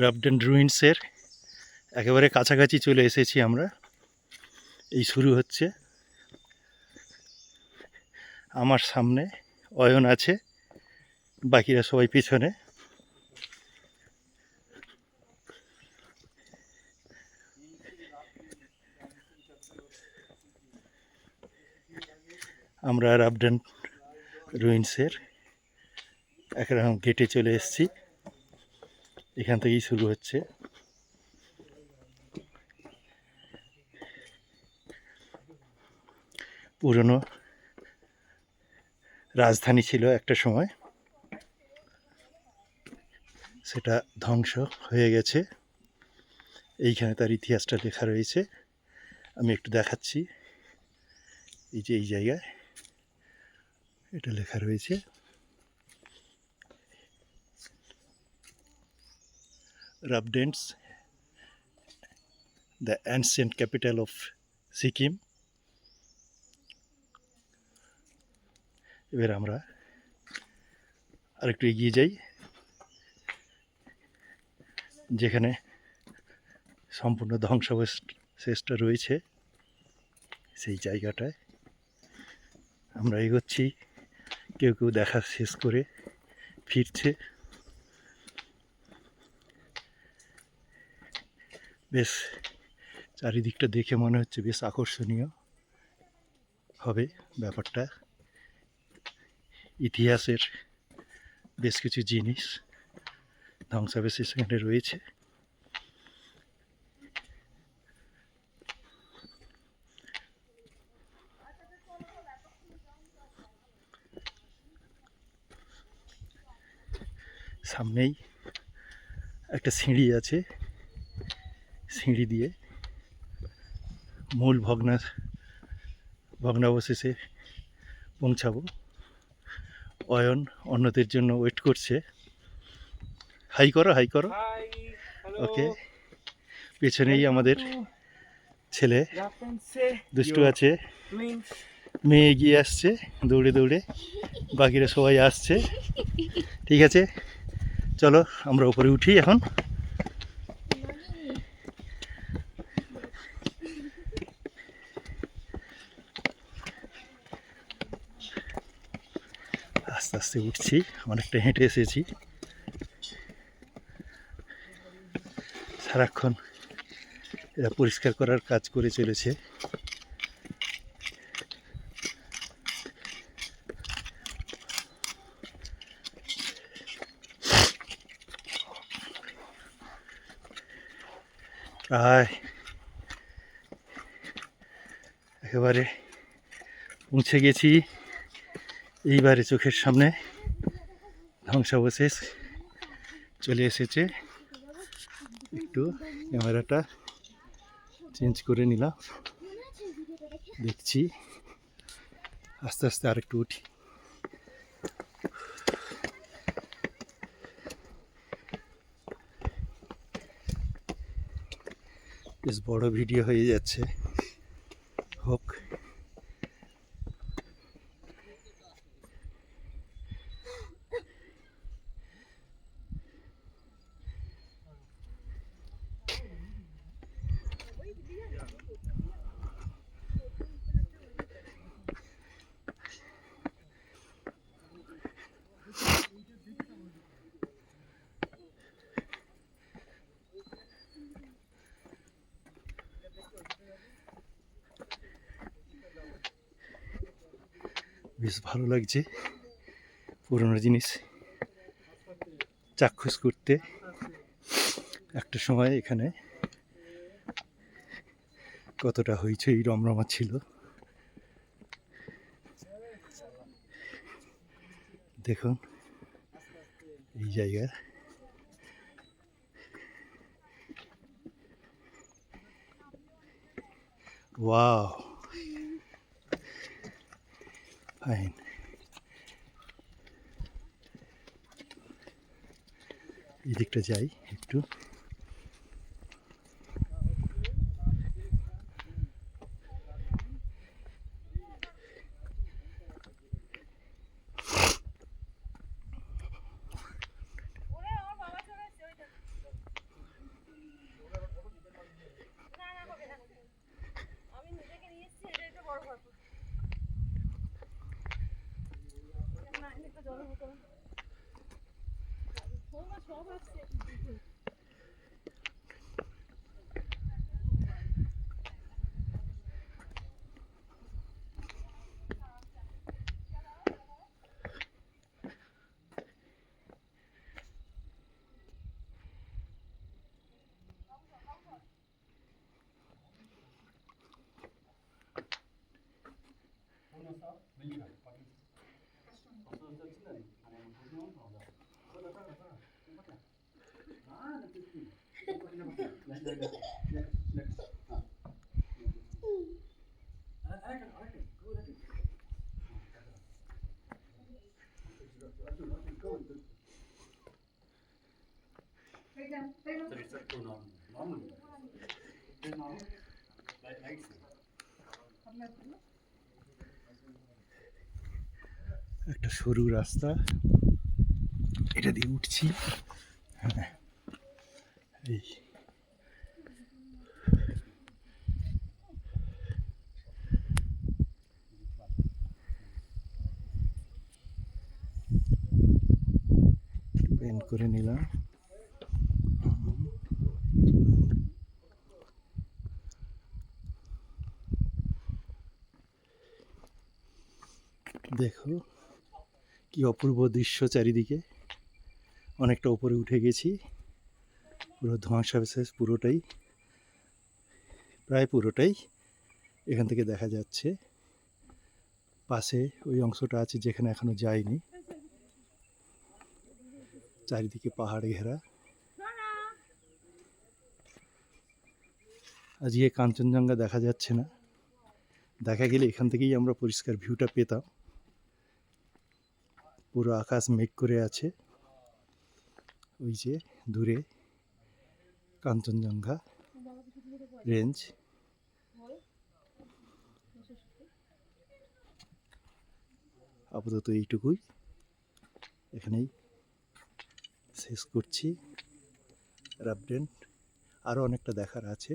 রাবডেন রুইন্সের একেবারে কাছাকাছি চলে এসেছি আমরা। এই শুরু হচ্ছে, আমার সামনে অয়ন আছে, বাকিরা সবাই পিছনে। আমরা রাবডেন রুইন্সের একরকম গেটে চলে এসেছি। এখান থেকেই শুরু হচ্ছে। পুরনো রাজধানী ছিল একটা সময়, সেটা ধ্বংস হয়ে গেছে। এইখানে তার ইতিহাসটা লেখা রয়েছে, আমি একটু দেখাচ্ছি। এই যে এই জায়গায় এটা লেখা রয়েছে, Rabdentse the ancient capital of Sikkim. এবার আমরা আরেকটু এগিয়ে যাই, যেখানে সম্পূর্ণ ধ্বংসাবশেষটা রয়েছে সেই জায়গাটায় আমরা এগোচ্ছি। কেউ কেউ দেখা শেষ করে ফিরছে। বেশ চারিদিকটা দেখে মনে হচ্ছে বেশ আকর্ষণীয় হবে ব্যাপারটা। ইতিহাসের বেশ কিছু জিনিস ধ্বংসাবশেষ এখানে রয়েছে। সামনেই একটা সিঁড়ি আছে, সিঁড়ি দিয়ে মূল ভগ্নাবশেষে পৌঁছাবো। অয়ন অন্যদের জন্য ওয়েট করছে। হাই করো, হাই করো। ওকে, পেছনেই আমাদের ছেলে দুষ্টু আছে, মেয়ে এগিয়ে আসছে দৌড়ে দৌড়ে, বাকিরা সবাই আসছে। ঠিক আছে, চলো আমরা উপরে উঠি এখন। আস্তে আস্তে উঠছি, অনেকটা হেঁটে এসেছি। সারাক্ষণ এরা পরিষ্কার করার কাজ করে চলেছে। প্রায় একেবারে পৌঁছে গেছি। এইবারে চোখের সামনে ধ্বংসাবশেষ চলে এসেছে। একটু ক্যামেরাটা চেঞ্জ করে নিলাম, দেখছি। আস্তে আস্তে আরেকটু উঠি। বেশ বড় ভিডিও হয়ে যাচ্ছে, হোক। বেশ ভালো লাগছে পুরনো জিনিস চাক্ষুষ করতে। একটা সময় এখানে কতটা হইচই রমরমা ছিল, দেখুন এই জায়গা। Wow, fine. এই দিকটা যাই একটু। একটা সরু রাস্তা, এটা দিয়ে উঠছি। হ্যাঁ, এই পেন করে নিলাম। দেখো কি অপূর্ব দৃশ্য চারিদিকে। অনেকটা উপরে উঠে গেছি, পুরো ধ্বংসাবশেষ পুরোটাই, প্রায় পুরোটাই এখান থেকে দেখা যাচ্ছে। পাশে ওই অংশটা আছে যেখানে এখনো যায়নি, চারিদিকে পাহাড়ে ঘেরা। আজকে কাঞ্চনজঙ্ঘা দেখা যাচ্ছে না, দেখা গেলে এখান থেকেই আমরা পরিষ্কার ভিউটা পেতাম। পুরো আকাশ মেঘ করে আছে, ওই যে দূরে কাঞ্চনজঙ্ঘা রেঞ্জ। আপাতত এইটুকুই, এখানেই শেষ করছি। আপডেট আরও অনেকটা দেখার আছে।